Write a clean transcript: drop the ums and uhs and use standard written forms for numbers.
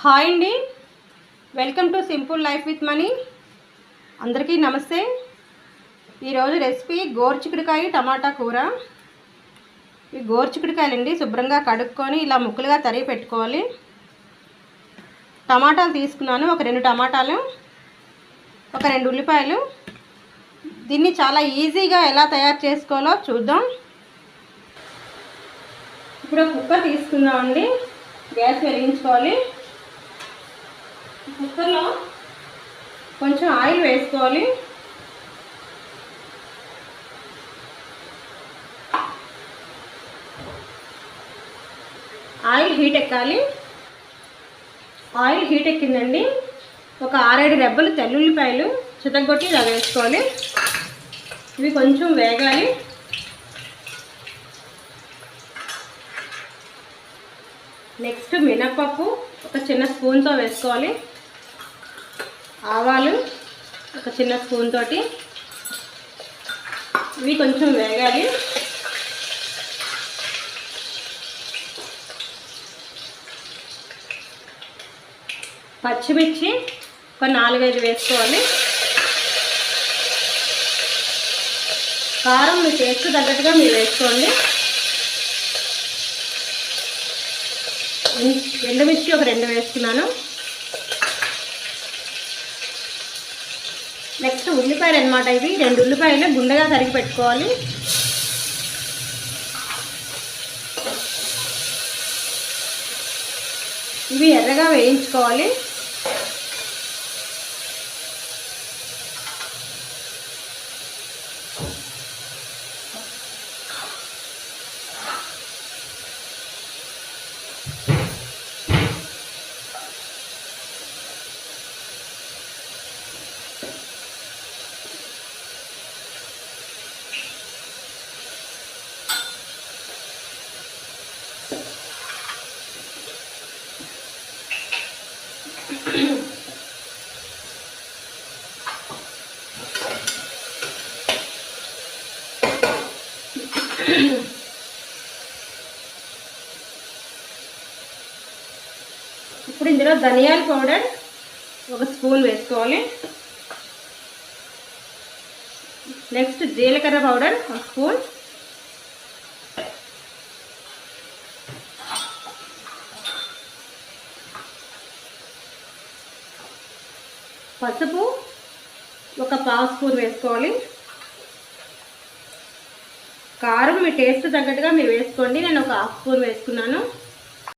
Hi అండి, welcome to simple life with money. అందరికీ నమస్తే. ఈరోజు రెసిపీ గోరుచిక్కుడుకాయ టమాటా కూర. ఈ గోరుచిక్కుడుకాయలండి శుభ్రంగా కడుక్కొని ఇలా ముక్కలుగా తరిగి పెట్టుకోవాలి. టమాటాలు తీసుకున్నాను, ఒక 2 టమాటాలు, ఒక 2 ఉల్లిపాయలు. దీన్ని చాలా ఈజీగా ఎలా తయారు చేసుకోవాలో చూద్దాం. ఇప్పుడు కుక్కర్ తీసుకుందామండి. గ్యాస్ వెలిగించుకోవాలి. కుక్కర్లో కొంచెం ఆయిల్ వేసుకోవాలి. ఆయిల్ హీట్ ఎక్కాలి. ఆయిల్ హీట్ ఎక్కిందండి. ఒక 6-7 రెబ్బలు తెల్లుల్లిపాయలు చితగొట్టి ఇలా వేసుకోవాలి. ఇవి కొంచెం వేగాలి. నెక్స్ట్ మినప్పప్పు ఒక చిన్న స్పూన్తో వేసుకోవాలి. ఆవాలు ఒక చిన్న స్పూన్ తోటి. ఇవి కొంచెం వేగాలి. పచ్చిమిర్చి ఒక 4-5 వేసుకోవాలి. కారం మీ టేస్ట్ తగ్గట్టుగా మీరు వేసుకోండి. ఎండుమిర్చి ఒక 2 వేసుకున్నాను. నెక్స్ట్ ఉల్లిపాయలు అన్నమాట. ఇవి 2 ఉల్లిపాయలు గుండెగా తరిగి పెట్టుకోవాలి. ఇవి ఎర్రగా వేయించుకోవాలి. ఇప్పుడు ఇందులో ధనియాల పౌడర్ ఒక స్పూన్ వేసుకోవాలి. నెక్స్ట్ జీలకర్ర పౌడర్ ఒక స్పూన్. పసుపు ఒక 1/2 స్పూన్ వేసుకోవాలి. కారం మీ టేస్ట్ తగ్గట్టుగా మీరు వేసుకోండి. నేను ఒక 1/2 స్పూన్ వేసుకున్నాను.